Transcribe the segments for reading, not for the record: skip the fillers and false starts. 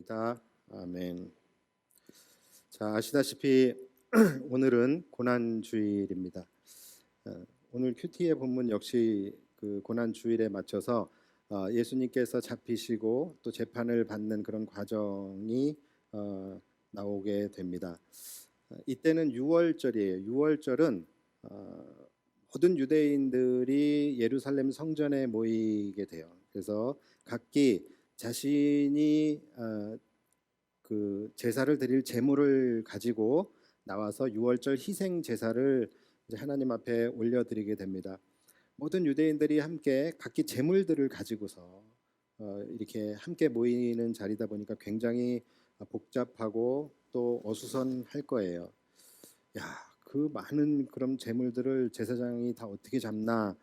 기도하겠습니다. 아멘. 자, 아시다시피 오늘은 고난 주일입니다. 오늘 큐티의 본문 역시 그 고난 주일에 맞춰서 예수님께서 잡히시고 또 재판을 받는 그런 과정이 나오게 됩니다. 이때는 유월절이에요. 유월절은 모든 유대인들이 예루살렘 성전에 모이게 돼요. 그래서 각기 자신이 그 제사를 드릴 제물을 가지고 나와서 유월절 희생 제사를 이제 하나님 앞에 올려드리게 됩니다. 모든 유대인들이 함께 각기 제물들을 가지고서 이렇게 함께 모이는 자리다 보니까 굉장히 복잡하고 또 어수선할 거예요. 야, 그 많은 그런 재물들을 제사장이 다 어떻게 잡나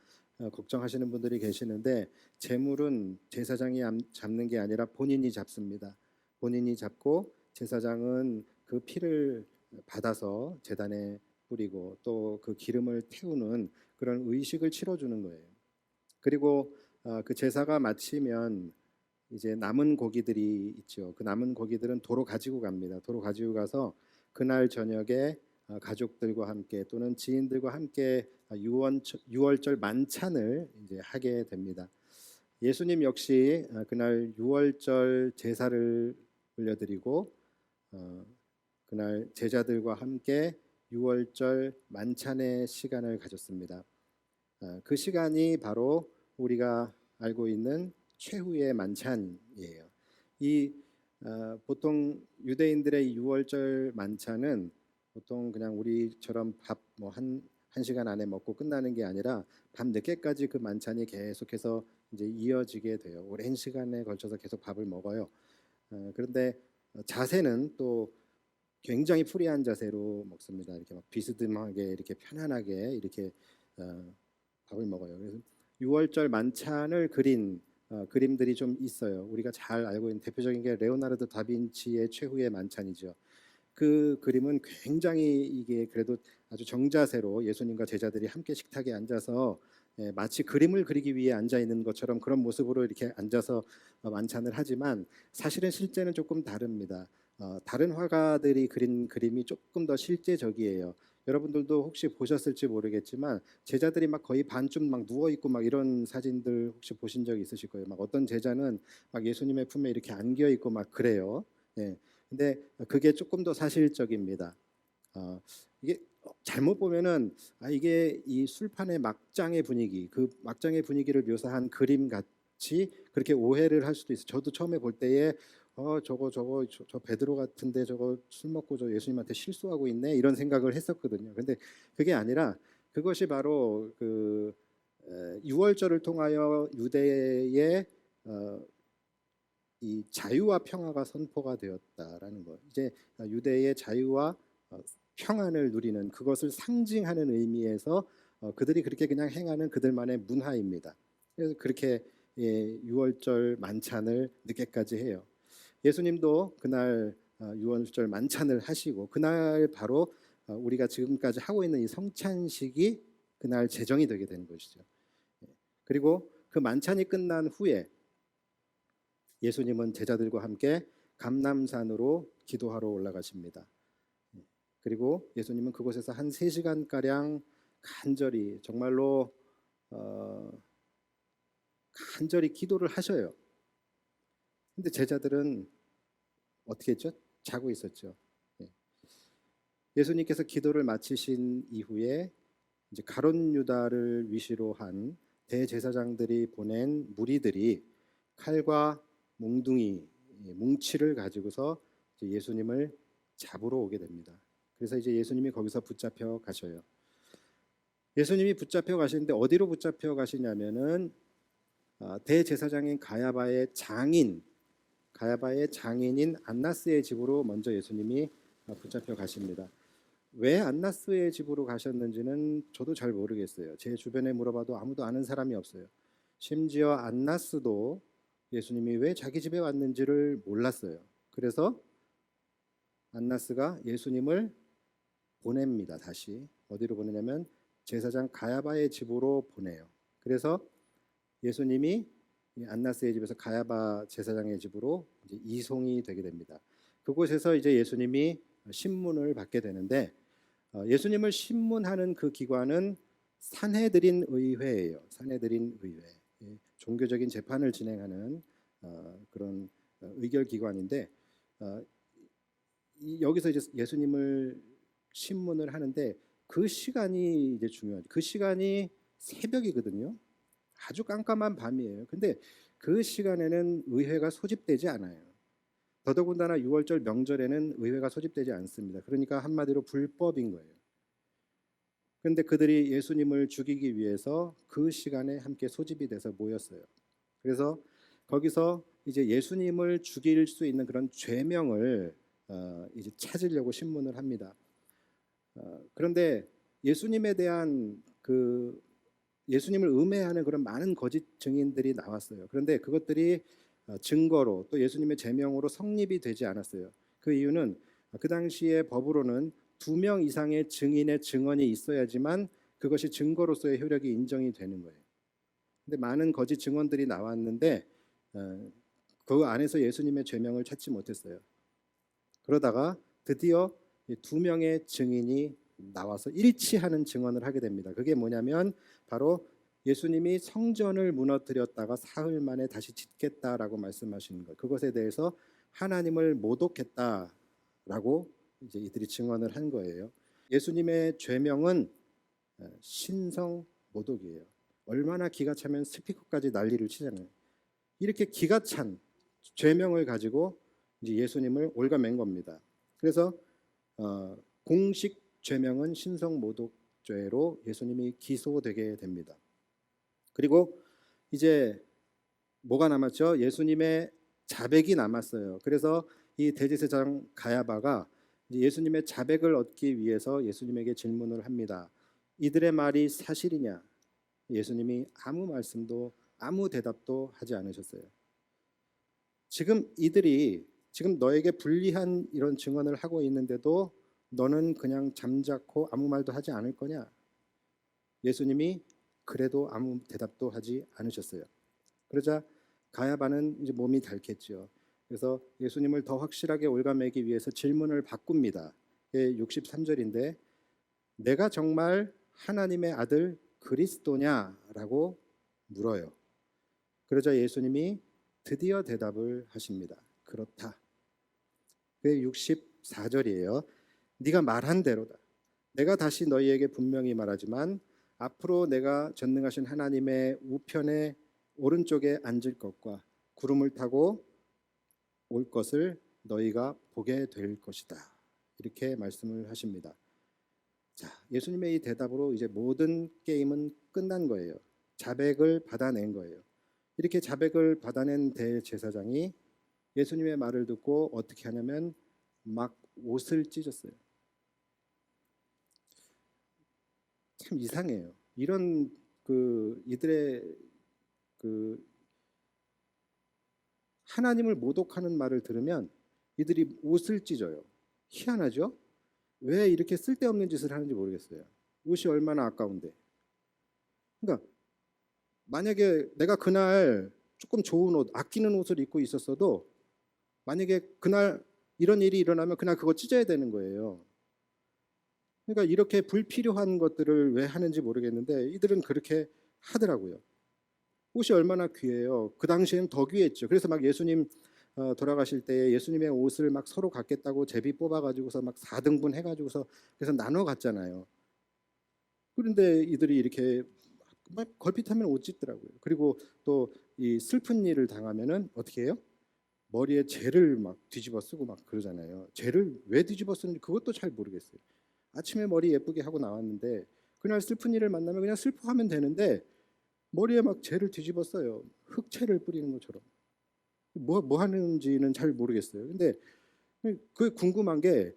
걱정하시는 분들이 계시는데, 재물은 제사장이 잡는 게 아니라 본인이 잡습니다. 본인이 잡고 제사장은 그 피를 받아서 제단에 뿌리고 또 그 기름을 태우는 그런 의식을 치러주는 거예요. 그리고 그 제사가 마치면 이제 남은 고기들이 있죠. 그 남은 고기들은 도로 가지고 갑니다. 도로 가지고 가서 그날 저녁에 가족들과 함께 또는 지인들과 함께 유월절 만찬을 이제 하게 됩니다. 예수님 역시 그날 유월절 제사를 올려드리고 그날 제자들과 함께 유월절 만찬의 시간을 가졌습니다. 그 시간이 바로 우리가 알고 있는 최후의 만찬이에요. 이 보통 유대인들의 유월절 만찬은 보통 그냥 우리처럼 밥 뭐 한 시간 안에 먹고 끝나는 게 아니라 밤 늦게까지 그 만찬이 계속해서 이제 이어지게 돼요. 오랜 시간에 걸쳐서 계속 밥을 먹어요. 그런데 자세는 또 굉장히 프리한 자세로 먹습니다. 이렇게 막 비스듬하게 이렇게 편안하게 이렇게 밥을 먹어요. 그래서 유월절 만찬을 그린 그림들이 좀 있어요. 우리가 잘 알고 있는 대표적인 게 레오나르도 다빈치의 최후의 만찬이죠. 그 그림은 굉장히 이게 그래도 아주 정자세로 예수님과 제자들이 함께 식탁에 앉아서 마치 그림을 그리기 위해 앉아 있는 것처럼 그런 모습으로 이렇게 앉아서 만찬을 하지만 사실은 실제는 조금 다릅니다. 다른 화가들이 그린 그림이 조금 더 실제적이에요. 여러분들도 혹시 보셨을지 모르겠지만 제자들이 막 거의 반쯤 막 누워 있고 막 이런 사진들 혹시 보신 적 있으실 거예요. 막 어떤 제자는 막 예수님의 품에 이렇게 안겨 있고 막 그래요. 예. 근데 그게 조금 더 사실적입니다. 이게 잘못 보면은 이게 이 술판의 막장의 분위기, 그 막장의 분위기를 묘사한 그림 같이 그렇게 오해를 할 수도 있어요. 저도 처음에 볼 때에 저거 베드로 같은데 저거 술 먹고 저 예수님한테 실수하고 있네 이런 생각을 했었거든요. 근데 그게 아니라 그것이 바로 그 유월절을 통하여 유대의 어, 이 자유와 평화가 선포가 되었다라는 거. 이제 유대의 자유와 평안을 누리는 그것을 상징하는 의미에서 그들이 그렇게 그냥 행하는 그들만의 문화입니다. 그래서 그렇게 유월절 만찬을 늦게까지 해요. 예수님도 그날 유월절 만찬을 하시고 그날 바로 우리가 지금까지 하고 있는 이 성찬식이 그날 제정이 되게 되는 것이죠. 그리고 그 만찬이 끝난 후에 예수님은 제자들과 함께 감람산으로 기도하러 올라가십니다. 그리고 예수님은 그곳에서 한 3시간 가량 간절히 정말로 어, 간절히 기도를 하셔요. 근데 제자들은 어떻게 했죠? 자고 있었죠. 예. 예수님께서 기도를 마치신 이후에 이제 가룟 유다를 위시로 한 대제사장들이 보낸 무리들이 칼과 몽둥이, 뭉치를 가지고서 예수님을 잡으러 오게 됩니다. 그래서 이제 예수님이 거기서 붙잡혀 가셔요. 예수님이 붙잡혀 가시는데 어디로 붙잡혀 가시냐면은 대제사장인 가야바의 장인인 안나스의 집으로 먼저 예수님이 붙잡혀 가십니다. 왜 안나스의 집으로 가셨는지는 저도 잘 모르겠어요. 제 주변에 물어봐도 아무도 아는 사람이 없어요. 심지어 안나스도 예수님이 왜 자기 집에 왔는지를 몰랐어요. 그래서 안나스가 예수님을 보냅니다. 다시 어디로 보내냐면 제사장 가야바의 집으로 보내요. 그래서 예수님이 이 안나스의 집에서 가야바 제사장의 집으로 이제 이송이 되게 됩니다. 그곳에서 이제 예수님이 신문을 받게 되는데 예수님을 신문하는 그 기관은 산헤드린 의회예요. 산헤드린 의회. 종교적인 재판을 진행하는 그런 의결 기관인데 여기서 이제 예수님을 신문을 하는데 그 시간이 이제 중요하죠. 그 시간이 새벽이거든요. 아주 깜깜한 밤이에요. 근데 그 시간에는 의회가 소집되지 않아요. 더더군다나 6월절 명절에는 의회가 소집되지 않습니다. 그러니까 한마디로 불법인 거예요. 그런데 그들이 예수님을 죽이기 위해서 그 시간에 함께 소집이 돼서 모였어요. 그래서 거기서 이제 예수님을 죽일 수 있는 그런 죄명을 이제 찾으려고 신문을 합니다. 그런데 예수님에 대한 그 예수님을 음해하는 그런 많은 거짓 증인들이 나왔어요. 그런데 그것들이 증거로 또 예수님의 제명으로 성립이 되지 않았어요. 그 이유는 그 당시의 법으로는 2명 이상의 증인의 증언이 있어야지만 그것이 증거로서의 효력이 인정이 되는 거예요. 근데 많은 거짓 증언들이 나왔는데 그 안에서 예수님의 죄명을 찾지 못했어요. 그러다가 드디어 2명의 증인이 나와서 일치하는 증언을 하게 됩니다. 그게 뭐냐면 바로 예수님이 성전을 무너뜨렸다가 사흘 만에 다시 짓겠다라고 말씀하시는 것. 그것에 대해서 하나님을 모독했다라고 이제 이들이 증언을 한 거예요. 예수님의 죄명은 신성 모독이에요. 얼마나 기가 차면 스피커까지 난리를 치잖아요. 이렇게 기가 찬 죄명을 가지고 이제 예수님을 올가맨 겁니다. 그래서 공식 죄명은 신성 모독죄로 예수님이 기소되게 됩니다. 그리고 이제 뭐가 남았죠? 예수님의 자백이 남았어요. 그래서 이 대제사장 가야바가 예수님의 자백을 얻기 위해서 예수님에게 질문을 합니다. 이들의 말이 사실이냐? 예수님이 아무 말씀도 아무 대답도 하지 않으셨어요. 지금 이들이 지금 너에게 불리한 이런 증언을 하고 있는데도 너는 그냥 잠자코 아무 말도 하지 않을 거냐? 예수님이 그래도 아무 대답도 하지 않으셨어요. 그러자 가야바는 이제 몸이 닳겠죠. 그래서 예수님을 더 확실하게 올가매기 위해서 질문을 바꿉니다. 63절인데 내가 정말 하나님의 아들 그리스도냐라고 물어요. 그러자 예수님이 드디어 대답을 하십니다. 그렇다. 그게 64절이에요. 네가 말한 대로다. 내가 다시 너희에게 분명히 말하지만 앞으로 내가 전능하신 하나님의 우편에 오른쪽에 앉을 것과 구름을 타고 올 것을 너희가 보게 될 것이다. 이렇게 말씀을 하십니다. 자, 예수님의 이 대답으로 이제 모든 게임은 끝난 거예요. 자백을 받아낸 거예요. 이렇게 자백을 받아낸 대제사장이 예수님의 말을 듣고 어떻게 하냐면 막 옷을 찢었어요. 참 이상해요. 이런 이들의 하나님을 모독하는 말을 들으면 이들이 옷을 찢어요. 희한하죠? 왜 이렇게 쓸데없는 짓을 하는지 모르겠어요. 옷이 얼마나 아까운데. 그러니까 만약에 내가 그날 조금 좋은 옷, 아끼는 옷을 입고 있었어도 만약에 그날 이런 일이 일어나면 그날 그거 찢어야 되는 거예요. 그러니까 이렇게 불필요한 것들을 왜 하는지 모르겠는데 이들은 그렇게 하더라고요. 옷이 얼마나 귀해요. 그 당시에는 더 귀했죠. 그래서 막 예수님 돌아가실 때 예수님의 옷을 막 서로 갖겠다고 제비 뽑아가지고서 막 4등분 해가지고서 그래서 나눠 갔잖아요. 그런데 이들이 이렇게 막 걸핏하면 옷 찢더라고요. 그리고 또 이 슬픈 일을 당하면은 어떻게 해요? 머리에 젤을 막 뒤집어 쓰고 막 그러잖아요. 젤을 왜 뒤집어 쓰는지 그것도 잘 모르겠어요. 아침에 머리 예쁘게 하고 나왔는데 그날 슬픈 일을 만나면 그냥 슬퍼하면 되는데 머리에 막 젤을 뒤집어 써요. 흑채를 뿌리는 것처럼. 뭐 하는지는 잘 모르겠어요. 근데 그 궁금한 게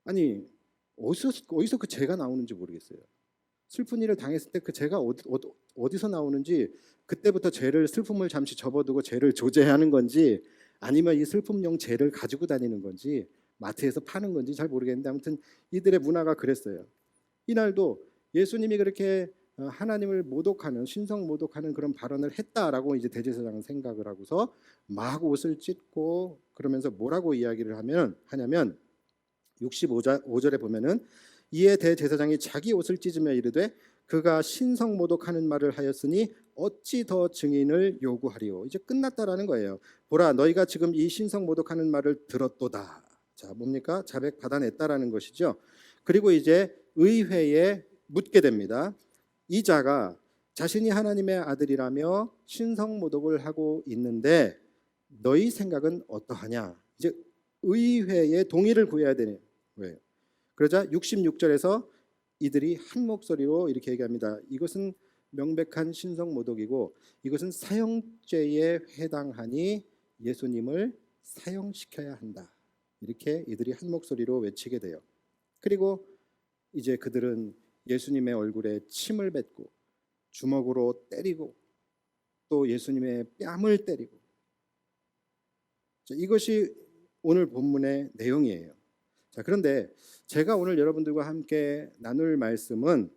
아니 어디서 그 재가 나오는지 모르겠어요. 슬픈 일을 당했을 때 그 재가 어디서 나오는지 그때부터 재를 슬픔을 잠시 접어두고 재를 조제하는 건지 아니면 이 슬픔용 재를 가지고 다니는 건지 마트에서 파는 건지 잘 모르겠는데 아무튼 이들의 문화가 그랬어요. 이날도 예수님이 그렇게 하나님을 모독하는 신성 모독하는 그런 발언을 했다라고 이제 대제사장은 생각을 하고서 막 옷을 찢고 그러면서 뭐라고 이야기를 하냐면 65절에 보면은 이에 대제사장이 자기 옷을 찢으며 이르되 그가 신성 모독하는 말을 하였으니 어찌 더 증인을 요구하리요. 이제 끝났다라는 거예요. 보라 너희가 지금 이 신성 모독하는 말을 들었도다. 자 뭡니까? 자백 받아냈다라는 것이죠. 그리고 이제 의회에 묻게 됩니다. 이 자가 자신이 하나님의 아들이라며 신성 모독을 하고 있는데 너희 생각은 어떠하냐? 이제 의회의 동의를 구해야 되는 거예요. 그러자 66절에서 이들이 한 목소리로 이렇게 얘기합니다. 이것은 명백한 신성 모독이고 이것은 사형죄에 해당하니 예수님을 사형시켜야 한다. 이렇게 이들이 한 목소리로 외치게 돼요. 그리고 이제 그들은 예수님의 얼굴에 침을 뱉고 주먹으로 때리고 또 예수님의 뺨을 때리고 이것이 오늘 본문의 내용이에요. 자, 그런데 제가 오늘 여러분들과 함께 나눌 말씀은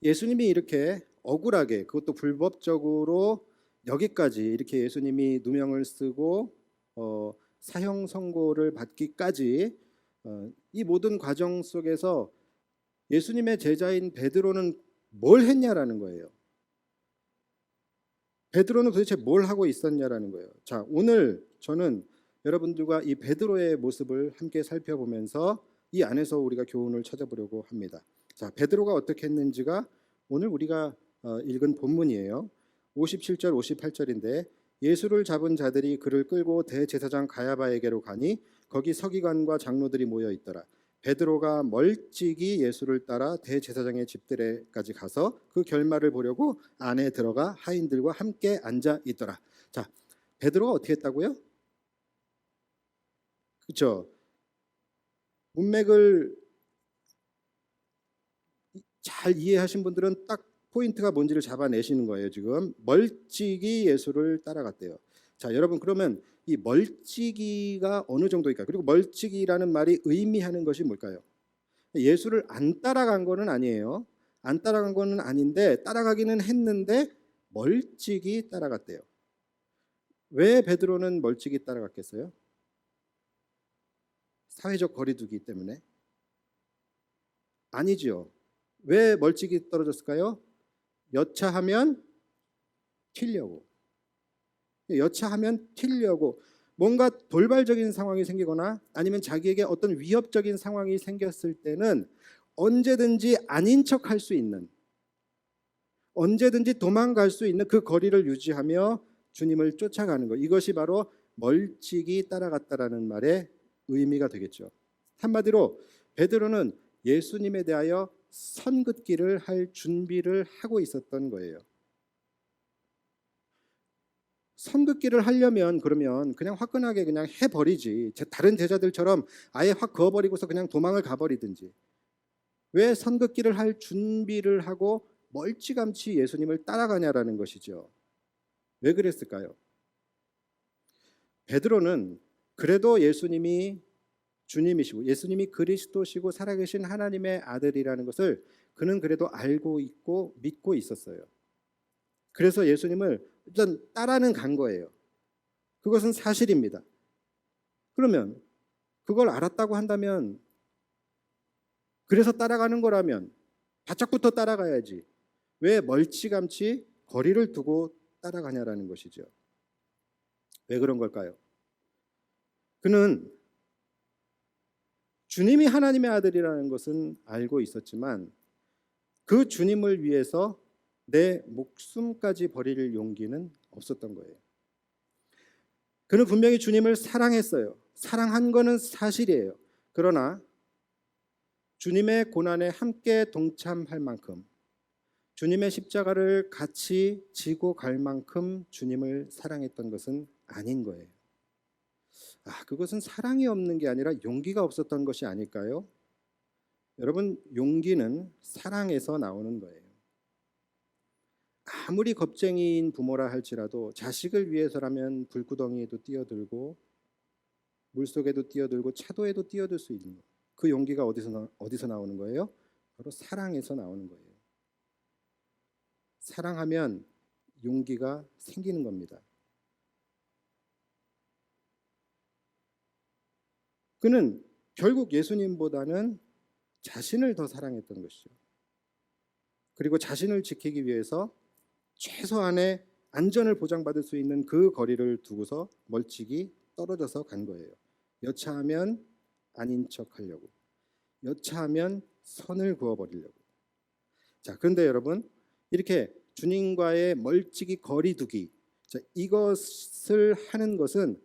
예수님이 이렇게 억울하게 그것도 불법적으로 여기까지 이렇게 예수님이 누명을 쓰고 사형 선고를 받기까지 이 모든 과정 속에서 예수님의 제자인 베드로는 뭘 했냐라는 거예요. 베드로는 도대체 뭘 하고 있었냐라는 거예요. 자, 오늘 저는 여러분들과 이 베드로의 모습을 함께 살펴보면서 이 안에서 우리가 교훈을 찾아보려고 합니다. 자, 베드로가 어떻게 했는지가 오늘 우리가 읽은 본문이에요. 57절 58절인데 예수를 잡은 자들이 그를 끌고 대제사장 가야바에게로 가니 거기 서기관과 장로들이 모여 있더라. 베드로가 멀찍이 예수를 따라 대제사장의 집들에까지 가서 그 결말을 보려고 안에 들어가 하인들과 함께 앉아 있더라. 자, 베드로가 어떻게 했다고요? 그렇죠. 문맥을 잘 이해하신 분들은 딱 포인트가 뭔지를 잡아내시는 거예요. 지금 멀찍이 예수를 따라갔대요. 자, 여러분 그러면 이 멀찍이가 어느 정도일까요? 그리고 멀찍이라는 말이 의미하는 것이 뭘까요? 예수를 안 따라간 거는 아니에요. 안 따라간 거는 아닌데 따라가기는 했는데 멀찍이 따라갔대요. 왜 베드로는 멀찍이 따라갔겠어요? 사회적 거리두기 때문에? 아니지요. 왜 멀찍이 떨어졌을까요? 여차하면 튀려고. 여차하면 튀려고. 뭔가 돌발적인 상황이 생기거나 아니면 자기에게 어떤 위협적인 상황이 생겼을 때는 언제든지 아닌 척할 수 있는, 언제든지 도망갈 수 있는 그 거리를 유지하며 주님을 쫓아가는 것. 이것이 바로 멀찍이 따라갔다라는 말의 의미가 되겠죠. 한마디로 베드로는 예수님에 대하여 선긋기를 할 준비를 하고 있었던 거예요. 선긋기를 하려면 그러면 그냥 화끈하게 그냥 해버리지. 다른 제자들처럼 아예 확 그어버리고서 그냥 도망을 가버리든지. 왜 선긋기를 할 준비를 하고 멀찌감치 예수님을 따라가냐라는 것이죠. 왜 그랬을까요? 베드로는 그래도 예수님이 주님이시고 예수님이 그리스도시고 살아계신 하나님의 아들이라는 것을 그는 그래도 알고 있고 믿고 있었어요. 그래서 예수님을 일단 따라는 간 거예요. 그것은 사실입니다. 그러면 그걸 알았다고 한다면 그래서 따라가는 거라면 바짝부터 따라가야지. 왜 멀찌감치 거리를 두고 따라가냐라는 것이죠. 왜 그런 걸까요? 그는 주님이 하나님의 아들이라는 것은 알고 있었지만 그 주님을 위해서 내 목숨까지 버릴 용기는 없었던 거예요. 그는 분명히 주님을 사랑했어요. 사랑한 거는 사실이에요. 그러나 주님의 고난에 함께 동참할 만큼 주님의 십자가를 같이 지고 갈 만큼 주님을 사랑했던 것은 아닌 거예요. 그것은 사랑이 없는 게 아니라 용기가 없었던 것이 아닐까요? 여러분, 용기는 사랑에서 나오는 거예요. 아무리 겁쟁이인 부모라 할지라도 자식을 위해서라면 불구덩이에도 뛰어들고 물속에도 뛰어들고 차도에도 뛰어들 수 있는 것. 그 용기가 어디서 나오는 거예요? 바로 사랑에서 나오는 거예요. 사랑하면 용기가 생기는 겁니다. 그는 결국 예수님보다는 자신을 더 사랑했던 것이죠. 그리고 자신을 지키기 위해서 최소한의 안전을 보장받을 수 있는 그 거리를 두고서 멀찍이 떨어져서 간 거예요. 여차하면 아닌 척하려고, 여차하면 선을 그어버리려고. 자, 그런데 여러분, 이렇게 주님과의 멀찍이 거리두기, 자, 이것을 하는 것은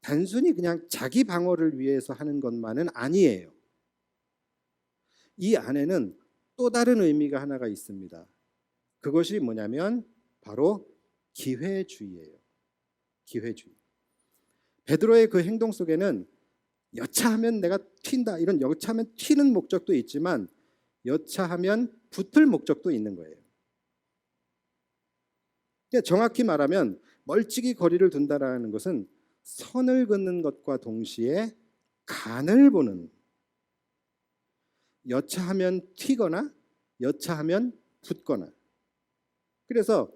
단순히 그냥 자기 방어를 위해서 하는 것만은 아니에요. 이 안에는 또 다른 의미가 하나가 있습니다. 그것이 뭐냐면 바로 기회주의예요. 기회주의. 베드로의 그 행동 속에는 여차하면 내가 튄다, 이런 여차하면 튀는 목적도 있지만 여차하면 붙을 목적도 있는 거예요. 그러니까 정확히 말하면 멀찍이 거리를 둔다라는 것은 선을 긋는 것과 동시에 간을 보는, 여차하면 튀거나 여차하면 붙거나. 그래서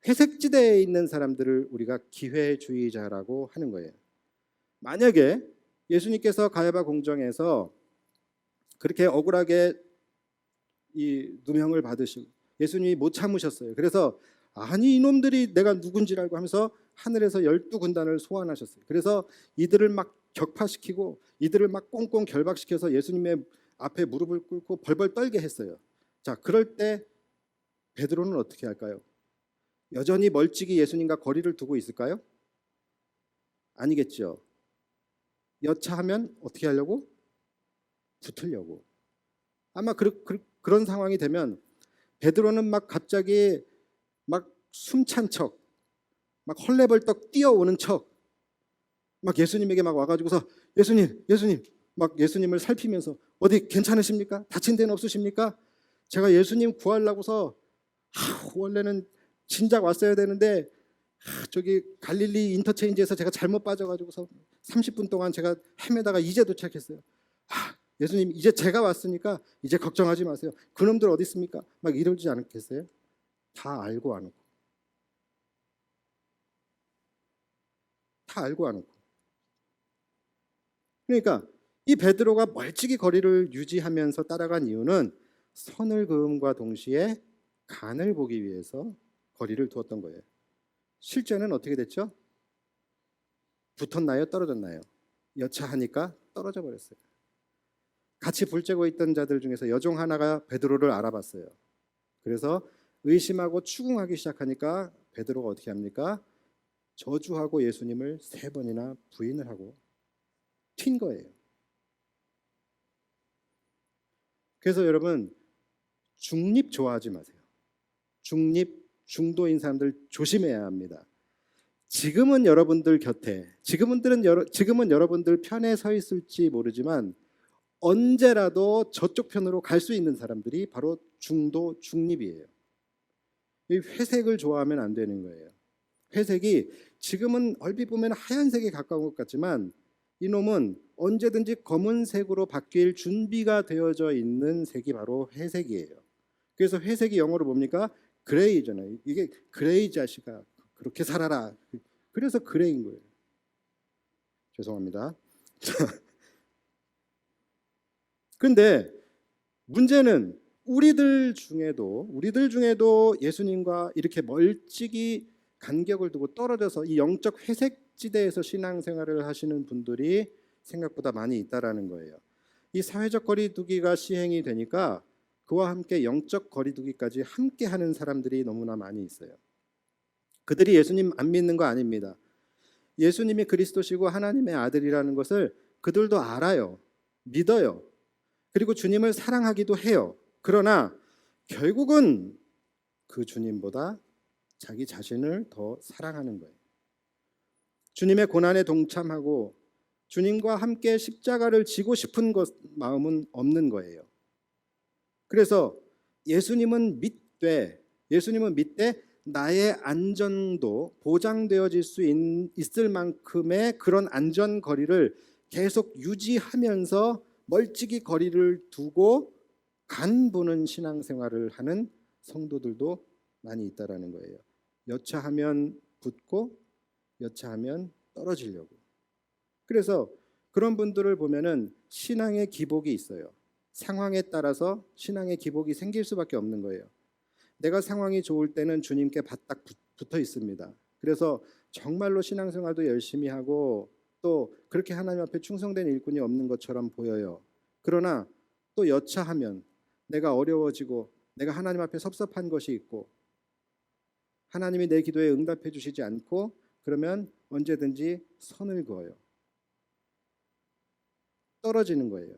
회색지대에 있는 사람들을 우리가 기회주의자라고 하는 거예요. 만약에 예수님께서 가야바 공정에서 그렇게 억울하게 이 누명을 받으시고 예수님이 못 참으셨어요. 그래서 아니 이놈들이 내가 누군지 알고 하면서 하늘에서 12군단을 소환하셨어요. 그래서 이들을 막 격파시키고 이들을 막 꽁꽁 결박시켜서 예수님의 앞에 무릎을 꿇고 벌벌 떨게 했어요. 자, 그럴 때 베드로는 어떻게 할까요? 여전히 멀찍이 예수님과 거리를 두고 있을까요? 아니겠죠. 여차하면 어떻게 하려고? 붙으려고. 아마 그런 상황이 되면 베드로는 막 갑자기 막 숨찬 척, 막 헐레벌떡 뛰어오는 척, 막 예수님에게 막 와가지고서 예수님, 예수님, 막 예수님을 살피면서 어디 괜찮으십니까? 다친 데는 없으십니까? 제가 예수님 구하려고서 원래는 진작 왔어야 되는데 저기 갈릴리 인터체인지에서 제가 잘못 빠져가지고서 30분 동안 제가 헤매다가 이제 도착했어요. 예수님 이제 제가 왔으니까 이제 걱정하지 마세요. 그놈들 어디 있습니까? 막 이러지 않겠어요? 다 알고 안 오고, 다 알고 안 오고. 그러니까 이 베드로가 멀찍이 거리를 유지하면서 따라간 이유는 선을 그음과 동시에 간을 보기 위해서 거리를 두었던 거예요. 실제는 어떻게 됐죠? 붙었나요? 떨어졌나요? 여차하니까 떨어져 버렸어요. 같이 불 쬐고 있던 자들 중에서 여종 하나가 베드로를 알아봤어요. 그래서 의심하고 추궁하기 시작하니까 베드로가 어떻게 합니까? 저주하고 예수님을 3번이나 부인을 하고 튄 거예요. 그래서 여러분, 중립 좋아하지 마세요. 중립, 중도인 사람들 조심해야 합니다. 지금은 여러분들 곁에, 지금은 여러분들 편에 서 있을지 모르지만 언제라도 저쪽 편으로 갈 수 있는 사람들이 바로 중도, 중립이에요. 이 회색을 좋아하면 안 되는 거예요. 회색이 지금은 얼핏 보면 하얀색에 가까운 것 같지만 이놈은 언제든지 검은색으로 바뀔 준비가 되어져 있는 색이 바로 회색이에요. 그래서 회색이 영어로 뭡니까? 그레이잖아요. 이게 그레이 자식아 그렇게 살아라. 그래서 그레이인 거예요. 죄송합니다. 그런데 문제는 우리들 중에도 예수님과 이렇게 멀찍이 간격을 두고 떨어져서 이 영적 회색지대에서 신앙생활을 하시는 분들이 생각보다 많이 있다라는 거예요. 이 사회적 거리두기가 시행이 되니까 그와 함께 영적 거리두기까지 함께 하는 사람들이 너무나 많이 있어요. 그들이 예수님 안 믿는 거 아닙니다. 예수님이 그리스도시고 하나님의 아들이라는 것을 그들도 알아요. 믿어요. 그리고 주님을 사랑하기도 해요. 그러나 결국은 그 주님보다 자기 자신을 더 사랑하는 거예요. 주님의 고난에 동참하고 주님과 함께 십자가를 지고 싶은 마음은 없는 거예요. 그래서 예수님은 믿되 나의 안전도 보장되어질 수 있을 만큼의 그런 안전거리를 계속 유지하면서 멀찍이 거리를 두고 간 보는 신앙생활을 하는 성도들도 많이 있다라는 거예요. 여차하면 붙고 여차하면 떨어지려고. 그래서 그런 분들을 보면은 신앙의 기복이 있어요. 상황에 따라서 신앙의 기복이 생길 수밖에 없는 거예요. 내가 상황이 좋을 때는 주님께 바짝 붙어 있습니다. 그래서 정말로 신앙생활도 열심히 하고 또 그렇게 하나님 앞에 충성된 일꾼이 없는 것처럼 보여요. 그러나 또 여차하면 내가 어려워지고 내가 하나님 앞에 섭섭한 것이 있고 하나님이 내 기도에 응답해 주시지 않고 그러면 언제든지 선을 그어요. 떨어지는 거예요.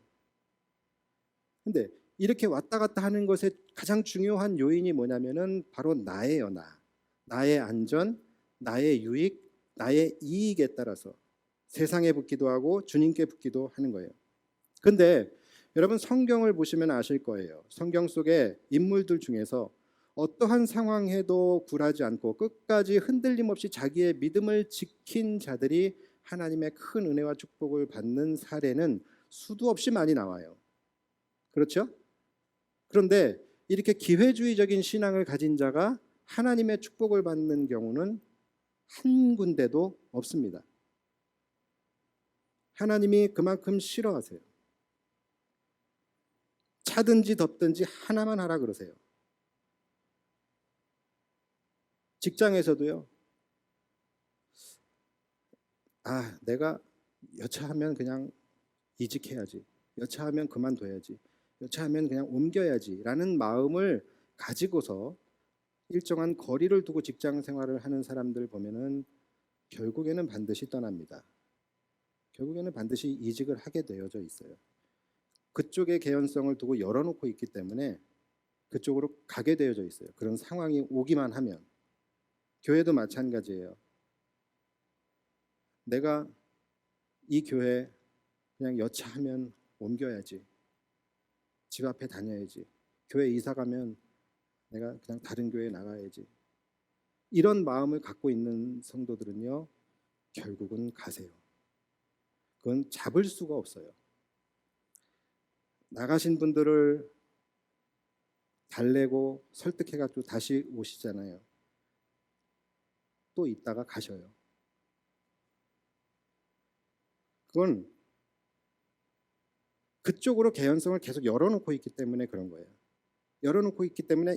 근데 이렇게 왔다 갔다 하는 것의 가장 중요한 요인이 뭐냐면은 바로 나예요, 나. 나의 안전, 나의 유익, 나의 이익에 따라서 세상에 붙기도 하고 주님께 붙기도 하는 거예요. 근데 여러분 성경을 보시면 아실 거예요. 성경 속의 인물들 중에서 어떠한 상황에도 굴하지 않고 끝까지 흔들림 없이 자기의 믿음을 지킨 자들이 하나님의 큰 은혜와 축복을 받는 사례는 수도 없이 많이 나와요. 그렇죠? 그런데 이렇게 기회주의적인 신앙을 가진 자가 하나님의 축복을 받는 경우는 한 군데도 없습니다. 하나님이 그만큼 싫어하세요. 차든지 덥든지 하나만 하라 그러세요. 직장에서도요. 내가 여차하면 그냥 이직해야지. 여차하면 그만둬야지. 여차하면 그냥 옮겨야지라는 마음을 가지고서 일정한 거리를 두고 직장 생활을 하는 사람들 보면은 결국에는 반드시 떠납니다. 결국에는 반드시 이직을 하게 되어져 있어요. 그쪽의 개연성을 두고 열어놓고 있기 때문에 그쪽으로 가게 되어져 있어요. 그런 상황이 오기만 하면. 교회도 마찬가지예요. 내가 이 교회 그냥 여차하면 옮겨야지. 집 앞에 다녀야지. 교회 이사 가면 내가 그냥 다른 교회에 나가야지. 이런 마음을 갖고 있는 성도들은요. 결국은 가세요. 그건 잡을 수가 없어요. 나가신 분들을 달래고 설득해가지고 다시 오시잖아요. 또 있다가 가셔요. 그건 그쪽으로 개연성을 계속 열어놓고 있기 때문에 그런 거예요. 열어놓고 있기 때문에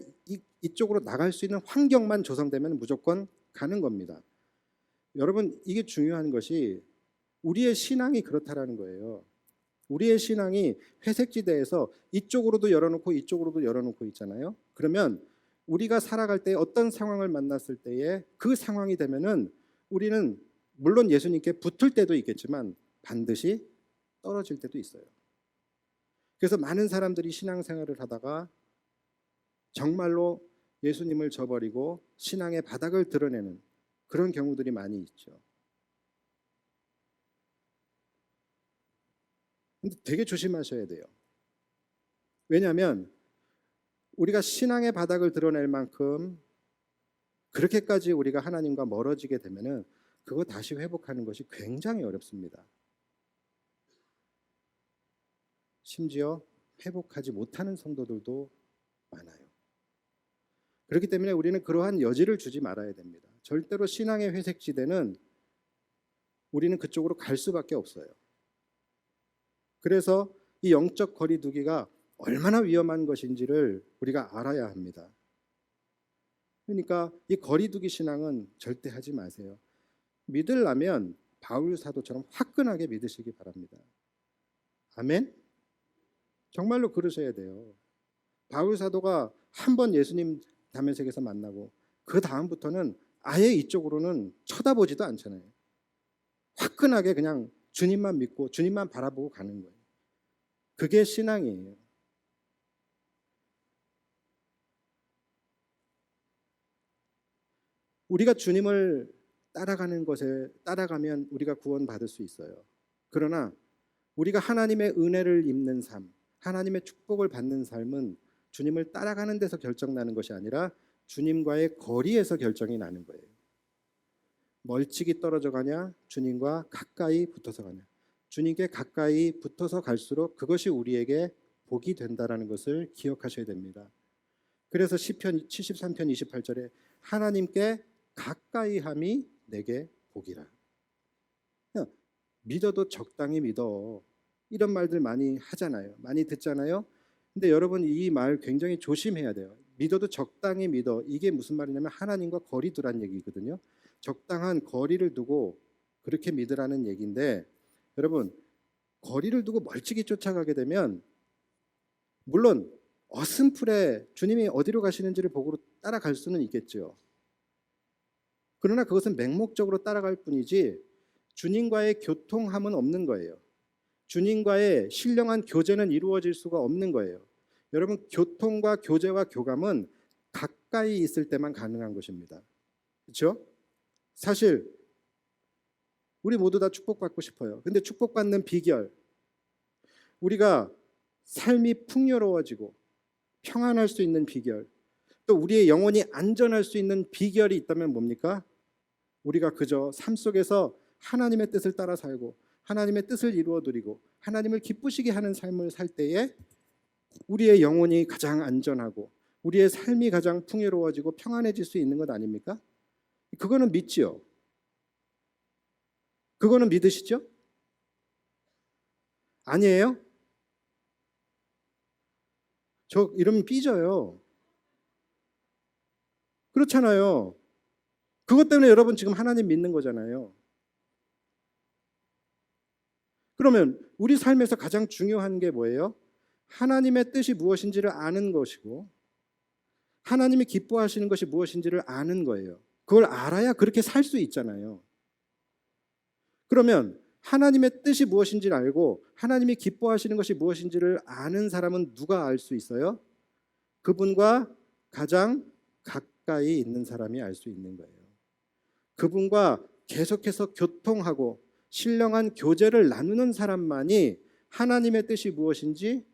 이쪽으로 나갈 수 있는 환경만 조성되면 무조건 가는 겁니다. 여러분 이게 중요한 것이 우리의 신앙이 그렇다라는 거예요. 우리의 신앙이 회색지대에서 이쪽으로도 열어놓고 이쪽으로도 열어놓고 있잖아요. 그러면 우리가 살아갈 때 어떤 상황을 만났을 때에 그 상황이 되면은 우리는 물론 예수님께 붙을 때도 있겠지만 반드시 떨어질 때도 있어요. 그래서 많은 사람들이 신앙생활을 하다가 정말로 예수님을 저버리고 신앙의 바닥을 드러내는 그런 경우들이 많이 있죠. 근데 되게 조심하셔야 돼요. 왜냐하면 우리가 신앙의 바닥을 드러낼 만큼 그렇게까지 우리가 하나님과 멀어지게 되면은 그거 다시 회복하는 것이 굉장히 어렵습니다. 심지어 회복하지 못하는 성도들도 많아요. 그렇기 때문에 우리는 그러한 여지를 주지 말아야 됩니다. 절대로 신앙의 회색지대는 우리는 그쪽으로 갈 수밖에 없어요. 그래서 이 영적 거리두기가 얼마나 위험한 것인지를 우리가 알아야 합니다. 그러니까 이 거리두기 신앙은 절대 하지 마세요. 믿으려면 바울 사도처럼 화끈하게 믿으시기 바랍니다. 아멘? 정말로 그러셔야 돼요. 바울 사도가 한 번 예수님 다메섹에서 만나고 그 다음부터는 아예 이쪽으로는 쳐다보지도 않잖아요. 화끈하게 그냥 주님만 믿고 주님만 바라보고 가는 거예요. 그게 신앙이에요. 우리가 주님을 따라가면 우리가 구원받을 수 있어요. 그러나 우리가 하나님의 은혜를 입는 삶, 하나님의 축복을 받는 삶은 주님을 따라가는 데서 결정나는 것이 아니라 주님과의 거리에서 결정이 나는 거예요. 멀찍이 떨어져 가냐, 주님과 가까이 붙어서 가냐. 주님께 가까이 붙어서 갈수록 그것이 우리에게 복이 된다라는 것을 기억하셔야 됩니다. 그래서 시편 73편 28절에 하나님께 가까이함이 내게 복이라. 믿어도 적당히 믿어. 이런 말들 많이 하잖아요. 많이 듣잖아요. 근데 여러분 이 말 굉장히 조심해야 돼요. 믿어도 적당히 믿어. 이게 무슨 말이냐면 하나님과 거리 두란 얘기거든요. 적당한 거리를 두고 그렇게 믿으라는 얘기인데, 여러분 거리를 두고 멀찍이 쫓아가게 되면 물론 어슴풀에 주님이 어디로 가시는지를 보고 따라갈 수는 있겠죠. 그러나 그것은 맹목적으로 따라갈 뿐이지 주님과의 교통함은 없는 거예요. 주님과의 신령한 교제는 이루어질 수가 없는 거예요. 여러분 교통과 교제와 교감은 가까이 있을 때만 가능한 것입니다. 그렇죠? 사실 우리 모두 다 축복받고 싶어요. 근데 축복받는 비결, 우리가 삶이 풍요로워지고 평안할 수 있는 비결, 또 우리의 영혼이 안전할 수 있는 비결이 있다면 뭡니까? 우리가 그저 삶 속에서 하나님의 뜻을 따라 살고 하나님의 뜻을 이루어 드리고 하나님을 기쁘시게 하는 삶을 살 때에 우리의 영혼이 가장 안전하고 우리의 삶이 가장 풍요로워지고 평안해질 수 있는 것 아닙니까? 그거는 믿지요. 그거는 믿으시죠? 아니에요? 저 이러면 삐져요. 그렇잖아요. 그것 때문에 여러분 지금 하나님 믿는 거잖아요. 그러면 우리 삶에서 가장 중요한 게 뭐예요? 하나님의 뜻이 무엇인지를 아는 것이고 하나님이 기뻐하시는 것이 무엇인지를 아는 거예요. 그걸 알아야 그렇게 살 수 있잖아요. 그러면 하나님의 뜻이 무엇인지를 알고 하나님이 기뻐하시는 것이 무엇인지를 아는 사람은 누가 알 수 있어요? 그분과 가장 가까이 있는 사람이 알 수 있는 거예요. 그분과 계속해서 교통하고 신령한 교제를 나누는 사람만이 하나님의 뜻이 무엇인지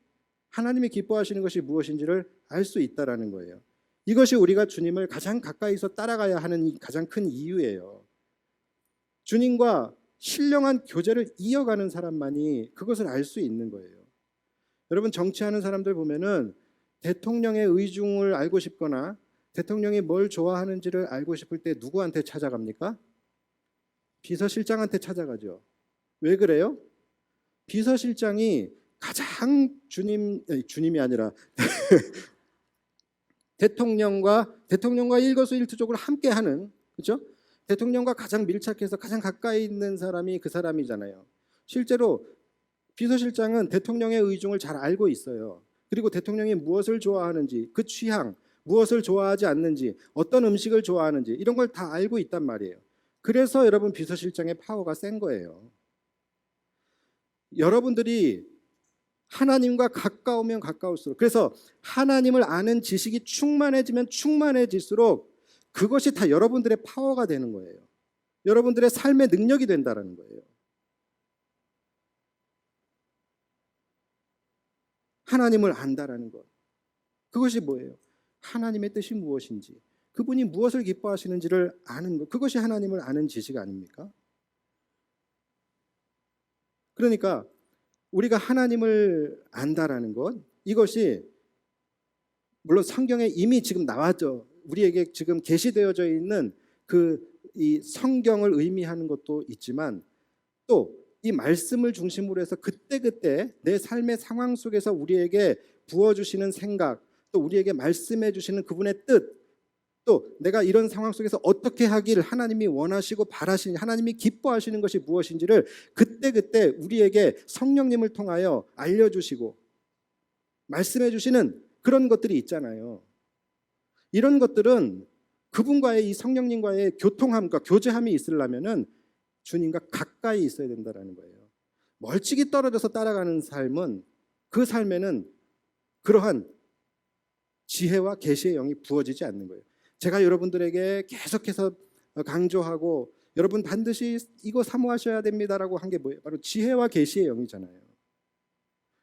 하나님이 기뻐하시는 것이 무엇인지를 알 수 있다라는 거예요. 이것이 우리가 주님을 가장 가까이서 따라가야 하는 가장 큰 이유예요. 주님과 신령한 교제를 이어가는 사람만이 그것을 알 수 있는 거예요. 여러분 정치하는 사람들 보면은 대통령의 의중을 알고 싶거나 대통령이 뭘 좋아하는지를 알고 싶을 때 누구한테 찾아갑니까? 비서실장한테 찾아가죠. 왜 그래요? 비서실장이 가장 주님이 아니라 대통령과 일거수일투족을 함께하는, 그렇죠? 대통령과 가장 밀착해서 가장 가까이 있는 사람이 그 사람이잖아요. 실제로 비서실장은 대통령의 의중을 잘 알고 있어요. 그리고 대통령이 무엇을 좋아하는지, 그 취향, 무엇을 좋아하지 않는지, 어떤 음식을 좋아하는지 이런 걸 다 알고 있단 말이에요. 그래서 여러분 비서실장의 파워가 센 거예요. 여러분들이 하나님과 가까우면 가까울수록, 그래서 하나님을 아는 지식이 충만해지면 충만해질수록 그것이 다 여러분들의 파워가 되는 거예요. 여러분들의 삶의 능력이 된다는 거예요. 하나님을 안다라는 것. 그것이 뭐예요? 하나님의 뜻이 무엇인지, 그분이 무엇을 기뻐하시는지를 아는 것. 그것이 하나님을 아는 지식 아닙니까? 그러니까 우리가 하나님을 안다라는 것, 이것이 물론 성경에 이미 지금 나왔죠. 우리에게 지금 계시되어져 있는 이 성경을 의미하는 것도 있지만 또 이 말씀을 중심으로 해서 그때그때 내 삶의 상황 속에서 우리에게 부어주시는 생각, 또 우리에게 말씀해 주시는 그분의 뜻, 또 내가 이런 상황 속에서 어떻게 하길 하나님이 원하시고 바라시는, 하나님이 기뻐하시는 것이 무엇인지를 그때그때 우리에게 성령님을 통하여 알려주시고 말씀해 주시는 그런 것들이 있잖아요. 이런 것들은 그분과의 이 성령님과의 교통함과 교제함이 있으려면은 주님과 가까이 있어야 된다는 거예요. 멀찍이 떨어져서 따라가는 삶은, 그 삶에는 그러한 지혜와 계시의 영이 부어지지 않는 거예요. 제가 여러분들에게 계속해서 강조하고 여러분 반드시 이거 사모하셔야 됩니다라고 한 게 뭐예요? 바로 지혜와 계시의 영이잖아요.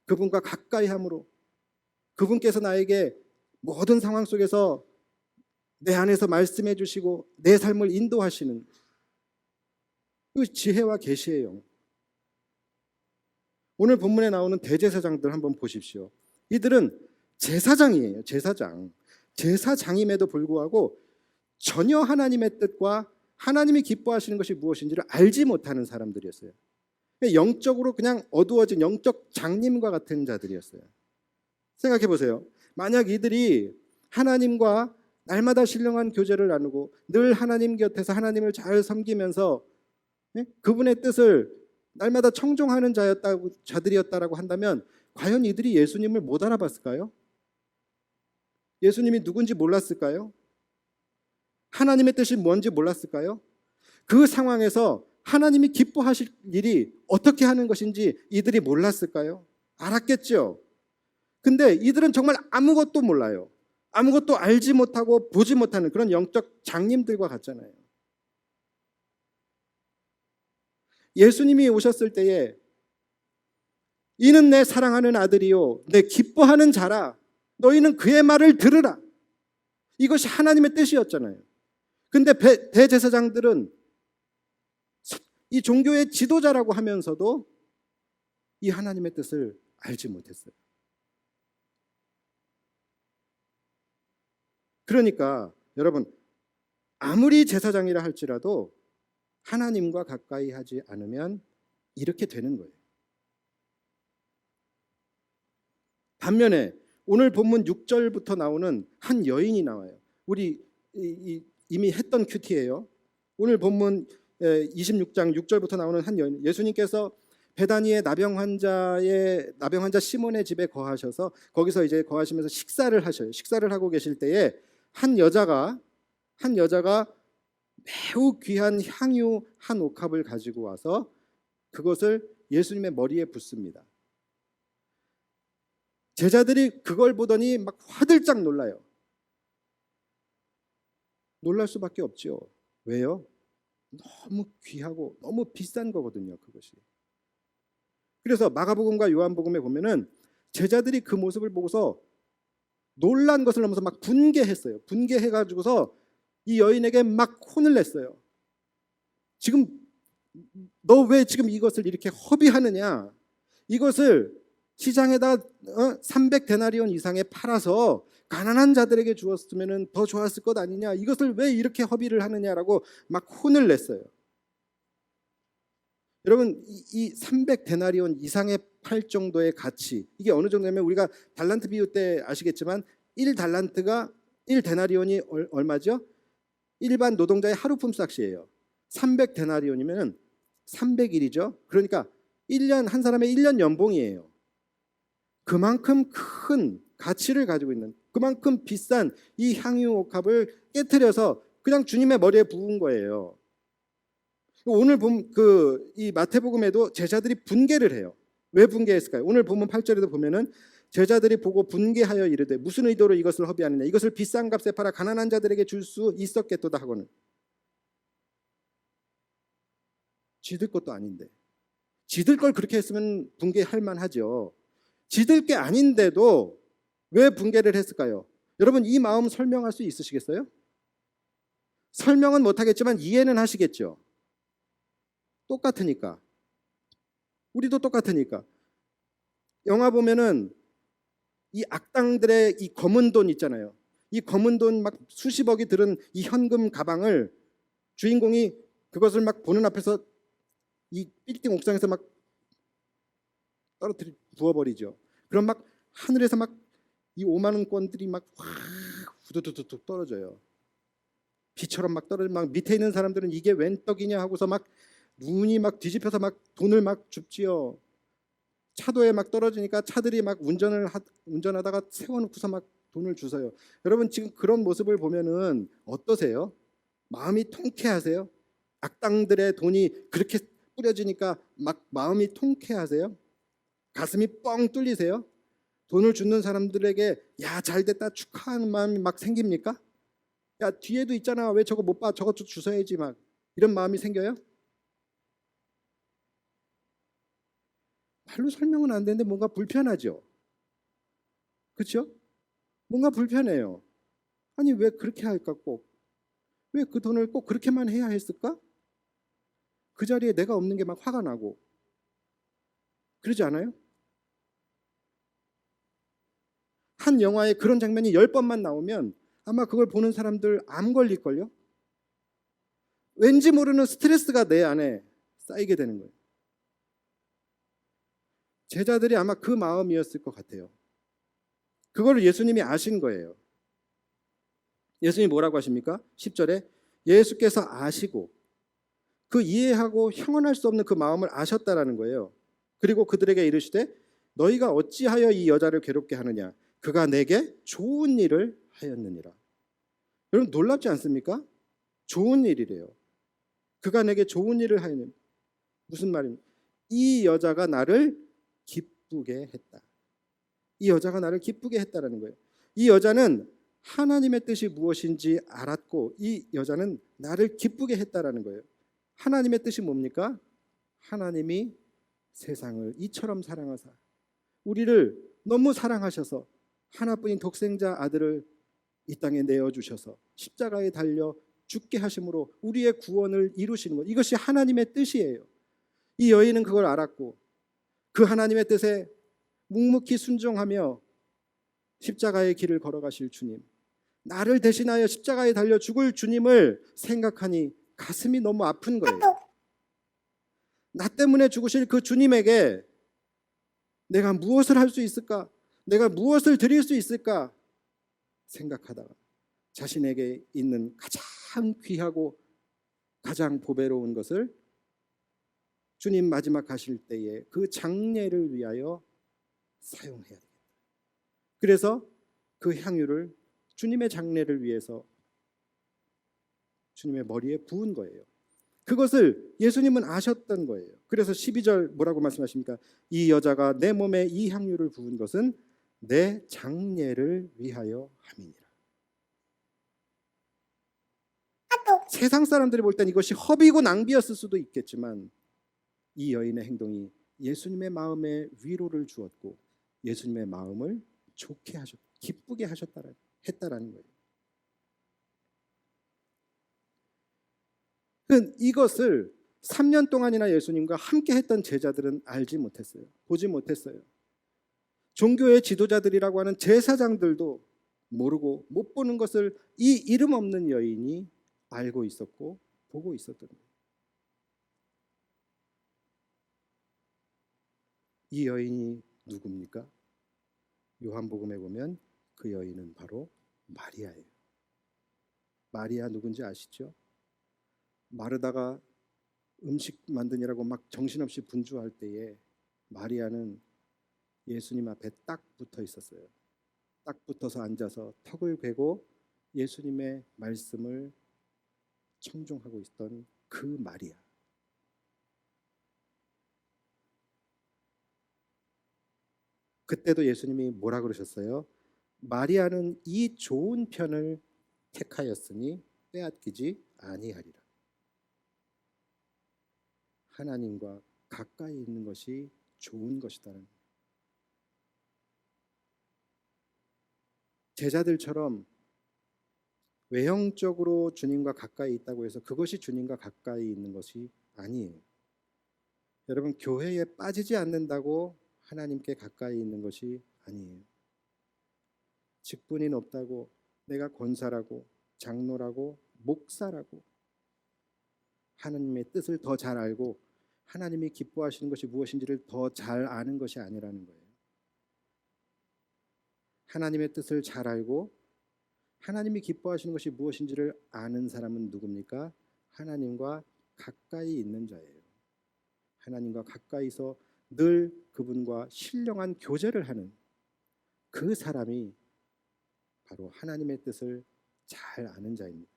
그분과 가까이 함으로 그분께서 나에게 모든 상황 속에서 내 안에서 말씀해 주시고 내 삶을 인도하시는 그 지혜와 계시의 영. 오늘 본문에 나오는 대제사장들 한번 보십시오. 이들은 제사장이에요. 제사장. 제사장임에도 불구하고 전혀 하나님의 뜻과 하나님이 기뻐하시는 것이 무엇인지를 알지 못하는 사람들이었어요. 영적으로 그냥 어두워진 영적 장님과 같은 자들이었어요. 생각해 보세요. 만약 이들이 하나님과 날마다 신령한 교제를 나누고 늘 하나님 곁에서 하나님을 잘 섬기면서 그분의 뜻을 날마다 청종하는 자들이었다라고 한다면 과연 이들이 예수님을 못 알아봤을까요? 예수님이 누군지 몰랐을까요? 하나님의 뜻이 뭔지 몰랐을까요? 그 상황에서 하나님이 기뻐하실 일이 어떻게 하는 것인지 이들이 몰랐을까요? 알았겠죠. 근데 이들은 정말 아무것도 몰라요. 아무것도 알지 못하고 보지 못하는 그런 영적 장님들과 같잖아요. 예수님이 오셨을 때에 이는 내 사랑하는 아들이요 내 기뻐하는 자라 너희는 그의 말을 들으라. 이것이 하나님의 뜻이었잖아요. 근데 대제사장들은 이 종교의 지도자라고 하면서도 이 하나님의 뜻을 알지 못했어요. 그러니까 여러분 아무리 제사장이라 할지라도 하나님과 가까이 하지 않으면 이렇게 되는 거예요. 반면에 오늘 본문 6절부터 나오는 한 여인이 나와요. 우리 이미 했던 큐티예요. 오늘 본문 26장 6절부터 나오는 한 여인. 예수님께서 베다니의 나병 환자 시몬의 집에 거하셔서 거기서 이제 거하시면서 식사를 하셔요. 식사를 하고 계실 때에 한 여자가 매우 귀한 향유 한 옥합을 가지고 와서 그것을 예수님의 머리에 붓습니다. 제자들이 그걸 보더니 막 화들짝 놀라요. 놀랄 수밖에 없죠. 왜요? 너무 귀하고 너무 비싼 거거든요, 그것이. 그래서 마가복음과 요한복음에 보면은 제자들이 그 모습을 보고서 놀란 것을 넘어서 막 분개했어요. 분개해가지고서 이 여인에게 막 혼을 냈어요. 지금 너 왜 지금 이것을 이렇게 허비하느냐? 이것을 시장에다 300데나리온 이상에 팔아서 가난한 자들에게 주었으면 더 좋았을 것 아니냐? 이것을 왜 이렇게 허비를 하느냐라고 막 혼을 냈어요. 여러분 이 300데나리온 이상에 팔 정도의 가치, 이게 어느 정도냐면 우리가 달란트 비유 때 아시겠지만 1데나리온이 얼마죠? 일반 노동자의 하루 품삯이에요. 300데나리온이면 300일이죠. 그러니까 1년 한 사람의 1년 연봉이에요. 그만큼 큰 가치를 가지고 있는, 그만큼 비싼 이 향유 옥합을 깨트려서 그냥 주님의 머리에 부은 거예요. 오늘 본 이 마태복음에도 제자들이 분개를 해요. 왜 분개했을까요? 오늘 본문 8절에도 보면은 제자들이 보고 분개하여 이르되 무슨 의도로 이것을 허비하느냐? 이것을 비싼 값에 팔아 가난한 자들에게 줄 수 있었겠도다 하고는. 지들 것도 아닌데. 지들 걸 그렇게 했으면 분개할 만하죠. 지들 게 아닌데도 왜 분개를 했을까요? 여러분 이 마음 설명할 수 있으시겠어요? 설명은 못하겠지만 이해는 하시겠죠. 똑같으니까. 우리도 똑같으니까. 영화 보면은 이 악당들의 이 검은 돈 있잖아요. 이 검은 돈 막 수십억이 들은 이 현금 가방을 주인공이 그것을 막 보는 앞에서 이 빌딩 옥상에서 막 떨어뜨리 부어버리죠. 그럼 막 하늘에서 막 이 5만 원권들이 막 후두두둑 떨어져요. 비처럼 막 떨어져. 막 밑에 있는 사람들은 이게 웬 떡이냐 하고서 막 눈이 막 뒤집혀서 막 돈을 막 줍지요. 차도에 막 떨어지니까 차들이 막 운전하다가 세워놓고서 막 돈을 주세요. 여러분 지금 그런 모습을 보면은 어떠세요? 마음이 통쾌하세요? 악당들의 돈이 그렇게 뿌려지니까 막 마음이 통쾌하세요? 가슴이 뻥 뚫리세요? 돈을 주는 사람들에게 야 잘됐다 축하하는 마음이 막 생깁니까? 야 뒤에도 있잖아 왜 저거 못 봐? 저거 좀 주워야지 막 이런 마음이 생겨요? 말로 설명은 안 되는데 뭔가 불편하죠. 그렇죠? 뭔가 불편해요. 아니 왜 그렇게 할까 꼭? 왜 그 돈을 꼭 그렇게만 해야 했을까? 그 자리에 내가 없는 게 막 화가 나고 그러지 않아요? 한 영화에 그런 장면이 10번만 나오면 아마 그걸 보는 사람들 암 걸릴걸요? 왠지 모르는 스트레스가 내 안에 쌓이게 되는 거예요. 제자들이 아마 그 마음이었을 것 같아요. 그걸 예수님이 아신 거예요. 예수님이 뭐라고 하십니까? 10절에 예수께서 아시고 그 이해하고 형언할 수 없는 그 마음을 아셨다라는 거예요. 그리고 그들에게 이르시되 너희가 어찌하여 이 여자를 괴롭게 하느냐? 그가 내게 좋은 일을 하였느니라. 여러분 놀랍지 않습니까? 좋은 일이래요. 그가 내게 좋은 일을 하였느니라. 무슨 말입니까? 이 여자가 나를 기쁘게 했다. 이 여자가 나를 기쁘게 했다라는 거예요. 이 여자는 하나님의 뜻이 무엇인지 알았고 이 여자는 나를 기쁘게 했다라는 거예요. 하나님의 뜻이 뭡니까? 하나님이 세상을 이처럼 사랑하사 우리를 너무 사랑하셔서 하나뿐인 독생자 아들을 이 땅에 내어주셔서 십자가에 달려 죽게 하심으로 우리의 구원을 이루시는 것, 이것이 하나님의 뜻이에요. 이 여인은 그걸 알았고 그 하나님의 뜻에 묵묵히 순종하며 십자가의 길을 걸어가실 주님, 나를 대신하여 십자가에 달려 죽을 주님을 생각하니 가슴이 너무 아픈 거예요. 나 때문에 죽으실 그 주님에게 내가 무엇을 할 수 있을까? 내가 무엇을 드릴 수 있을까? 생각하다가 자신에게 있는 가장 귀하고 가장 보배로운 것을 주님 마지막 가실 때에 그 장례를 위하여 사용해야 되겠다. 그래서 그 향유를 주님의 장례를 위해서 주님의 머리에 부은 거예요. 그것을 예수님은 아셨던 거예요. 그래서 12절 뭐라고 말씀하십니까? 이 여자가 내 몸에 이 향유를 부은 것은 내 장례를 위하여 함이니라. 세상 사람들이 볼 땐 이것이 허비고 낭비였을 수도 있겠지만 이 여인의 행동이 예수님의 마음에 위로를 주었고 예수님의 마음을 좋게 하셨, 기쁘게 했다라는 거예요. 이것을 3년 동안이나 예수님과 함께 했던 제자들은 알지 못했어요. 보지 못했어요. 종교의 지도자들이라고 하는 제사장들도 모르고 못 보는 것을 이 이름 없는 여인이 알고 있었고 보고 있었던 거예요. 이 여인이 누굽니까? 요한복음에 보면 그 여인은 바로 마리아예요. 마리아 누군지 아시죠? 마르다가 음식 만드느라고 막 정신없이 분주할 때에 마리아는 예수님 앞에 딱 붙어 있었어요. 딱 붙어서 앉아서 턱을 괴고 예수님의 말씀을 청종하고 있던 그 마리아. 그때도 예수님이 뭐라 그러셨어요? 마리아는 이 좋은 편을 택하였으니 빼앗기지 아니하리라. 하나님과 가까이 있는 것이 좋은 것이다는. 제자들처럼 외형적으로 주님과 가까이 있다고 해서 그것이 주님과 가까이 있는 것이 아니에요. 여러분, 교회에 빠지지 않는다고 하나님께 가까이 있는 것이 아니에요. 직분이 높다고 내가 권사라고 장로라고 목사라고 하나님의 뜻을 더 잘 알고 하나님이 기뻐하시는 것이 무엇인지를 더 잘 아는 것이 아니라는 거예요. 하나님의 뜻을 잘 알고 하나님이 기뻐하시는 것이 무엇인지를 아는 사람은 누굽니까? 하나님과 가까이 있는 자예요. 하나님과 가까이서 늘 그분과 신령한 교제를 하는 그 사람이 바로 하나님의 뜻을 잘 아는 자입니다.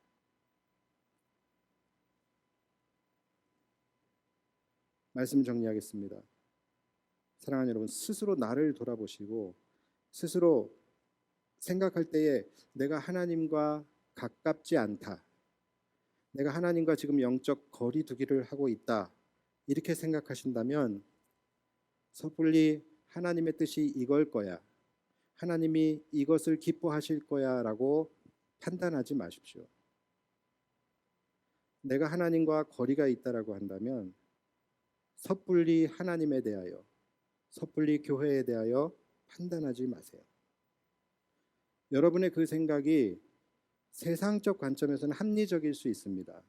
말씀 정리하겠습니다. 사랑하는 여러분, 스스로 나를 돌아보시고 스스로 생각할 때에 내가 하나님과 가깝지 않다, 내가 하나님과 지금 영적 거리 두기를 하고 있다, 이렇게 생각하신다면 섣불리 하나님의 뜻이 이걸 거야, 하나님이 이것을 기뻐하실 거야 라고 판단하지 마십시오. 내가 하나님과 거리가 있다라고 한다면 섣불리 하나님에 대하여, 섣불리 교회에 대하여 판단하지 마세요. 여러분의 그 생각이 세상적 관점에서는 합리적일 수 있습니다.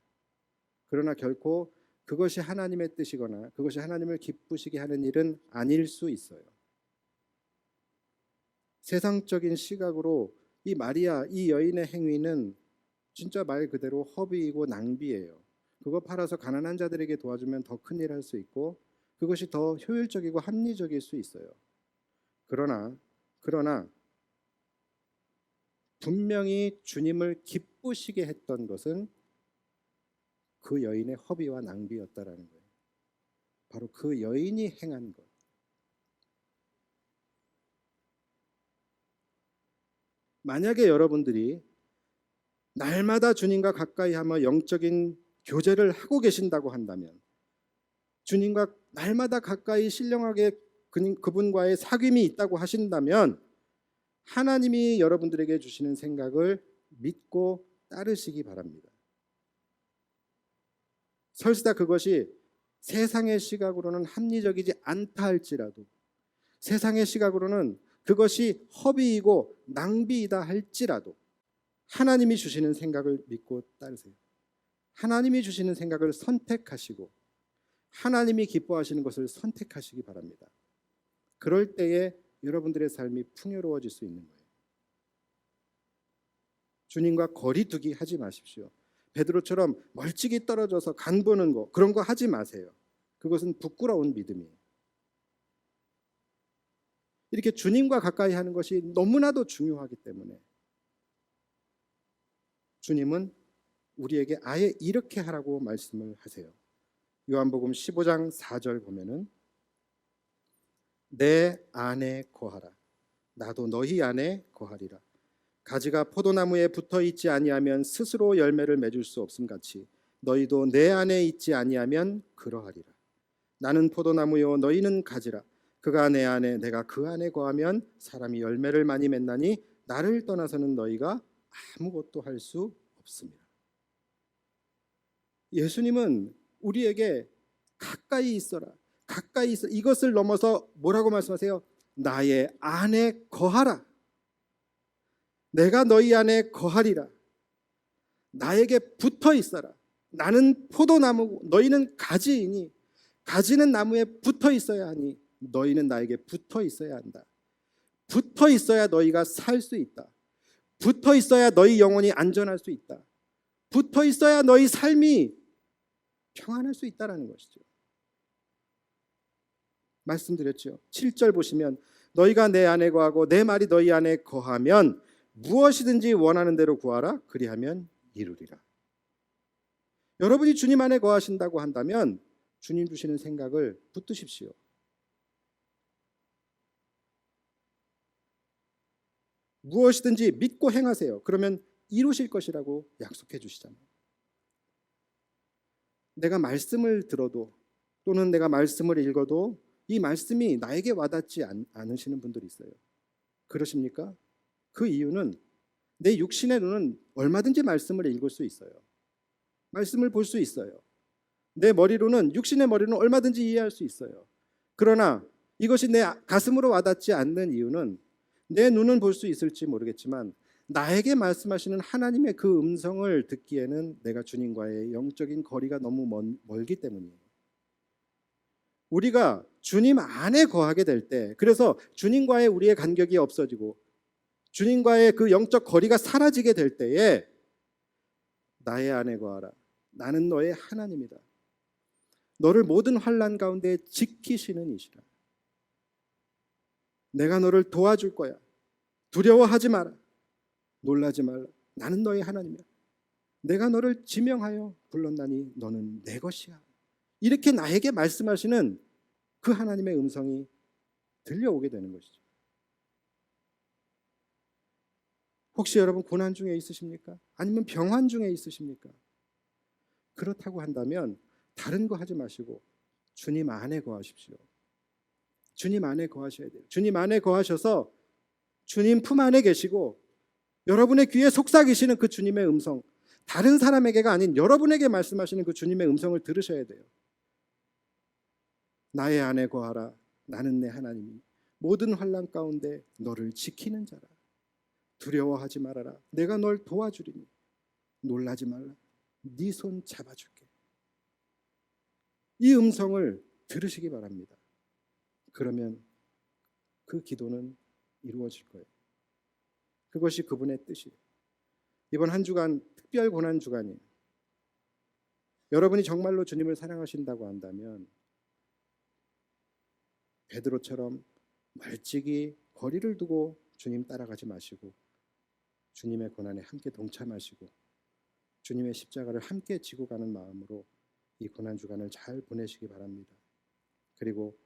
그러나 결코 그것이 하나님의 뜻이거나 그것이 하나님을 기쁘시게 하는 일은 아닐 수 있어요. 세상적인 시각으로 이 마리아, 이 여인의 행위는 진짜 말 그대로 허비이고 낭비예요. 그거 팔아서 가난한 자들에게 도와주면 더 큰일 할 수 있고 그것이 더 효율적이고 합리적일 수 있어요. 그러나 분명히 주님을 기쁘시게 했던 것은 그 여인의 허비와 낭비였다라는 거예요. 바로 그 여인이 행한 것. 만약에 여러분들이 날마다 주님과 가까이 하며 영적인 교제를 하고 계신다고 한다면, 주님과 날마다 가까이 신령하게 그분과의 사귐이 있다고 하신다면 하나님이 여러분들에게 주시는 생각을 믿고 따르시기 바랍니다. 설사 그것이 세상의 시각으로는 합리적이지 않다 할지라도, 세상의 시각으로는 그것이 허비이고 낭비이다 할지라도 하나님이 주시는 생각을 믿고 따르세요. 하나님이 주시는 생각을 선택하시고 하나님이 기뻐하시는 것을 선택하시기 바랍니다. 그럴 때에 여러분들의 삶이 풍요로워질 수 있는 거예요. 주님과 거리 두기 하지 마십시오. 베드로처럼 멀찍이 떨어져서 간 보는 거, 그런 거 하지 마세요. 그것은 부끄러운 믿음이에요. 이렇게 주님과 가까이 하는 것이 너무나도 중요하기 때문에 주님은 우리에게 아예 이렇게 하라고 말씀을 하세요. 요한복음 15장 4절 보면은 내 안에 거하라 나도 너희 안에 거하리라. 가지가 포도나무에 붙어 있지 아니하면 스스로 열매를 맺을 수 없음 같이 너희도 내 안에 있지 아니하면 그러하리라. 나는 포도나무요 너희는 가지라. 그가 내 안에 내가 그 안에 거하면 사람이 열매를 많이 맺나니 나를 떠나서는 너희가 아무것도 할 수 없습니다. 예수님은 우리에게 가까이 있어라, 가까이 있어, 이것을 넘어서 뭐라고 말씀하세요? 나의 안에 거하라. 내가 너희 안에 거하리라. 나에게 붙어 있어라. 나는 포도나무고 너희는 가지이니 가지는 나무에 붙어 있어야 하니 너희는 나에게 붙어 있어야 한다. 붙어 있어야 너희가 살 수 있다. 붙어 있어야 너희 영혼이 안전할 수 있다. 붙어 있어야 너희 삶이 평안할 수 있다라는 것이죠. 말씀드렸죠. 7절 보시면 너희가 내 안에 거하고 내 말이 너희 안에 거하면 무엇이든지 원하는 대로 구하라. 그리하면 이루리라. 여러분이 주님 안에 거하신다고 한다면 주님 주시는 생각을 붙드십시오. 무엇이든지 믿고 행하세요. 그러면 이루실 것이라고 약속해 주시잖아요. 내가 말씀을 들어도 또는 내가 말씀을 읽어도 이 말씀이 나에게 와닿지 않으시는 분들이 있어요. 그러십니까? 그 이유는 내 육신의 눈은 얼마든지 말씀을 읽을 수 있어요. 말씀을 볼 수 있어요. 내 머리로는, 육신의 머리로는 얼마든지 이해할 수 있어요. 그러나 이것이 내 가슴으로 와닿지 않는 이유는 내 눈은 볼 수 있을지 모르겠지만 나에게 말씀하시는 하나님의 그 음성을 듣기에는 내가 주님과의 영적인 거리가 너무 멀기 때문이에요. 우리가 주님 안에 거하게 될 때, 그래서 주님과의 우리의 간격이 없어지고 주님과의 그 영적 거리가 사라지게 될 때에 나의 안에 거하라. 나는 너의 하나님이다. 너를 모든 환난 가운데 지키시는 이시라. 내가 너를 도와줄 거야. 두려워하지 마라. 놀라지 말라. 나는 너의 하나님이야. 내가 너를 지명하여 불렀나니 너는 내 것이야. 이렇게 나에게 말씀하시는 그 하나님의 음성이 들려오게 되는 것이죠. 혹시 여러분 고난 중에 있으십니까? 아니면 병환 중에 있으십니까? 그렇다고 한다면 다른 거 하지 마시고 주님 안에 거하십시오. 주님 안에 거하셔야 돼요. 주님 안에 거하셔서 주님 품 안에 계시고 여러분의 귀에 속삭이시는 그 주님의 음성, 다른 사람에게가 아닌 여러분에게 말씀하시는 그 주님의 음성을 들으셔야 돼요. 나의 안에 거하라. 나는 내 하나님이 모든 환난 가운데 너를 지키는 자라. 두려워하지 말아라. 내가 널 도와주리니. 놀라지 말라. 네 손 잡아줄게. 이 음성을 들으시기 바랍니다. 그러면 그 기도는 이루어질 거예요. 그것이 그분의 뜻이에요. 이번 한 주간 특별 고난 주간이에요. 여러분이 정말로 주님을 사랑하신다고 한다면 베드로처럼 멀찍이 거리를 두고 주님 따라가지 마시고 주님의 고난에 함께 동참하시고 주님의 십자가를 함께 지고 가는 마음으로 이 고난 주간을 잘 보내시기 바랍니다. 그리고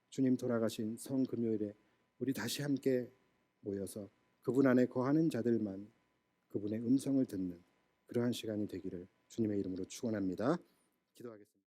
주님 돌아가신 성금요일에 우리 다시 함께 모여서 그분 안에 거하는 자들만 그분의 음성을 듣는 그러한 시간이 되기를 주님의 이름으로 축원합니다. 기도하겠습니다.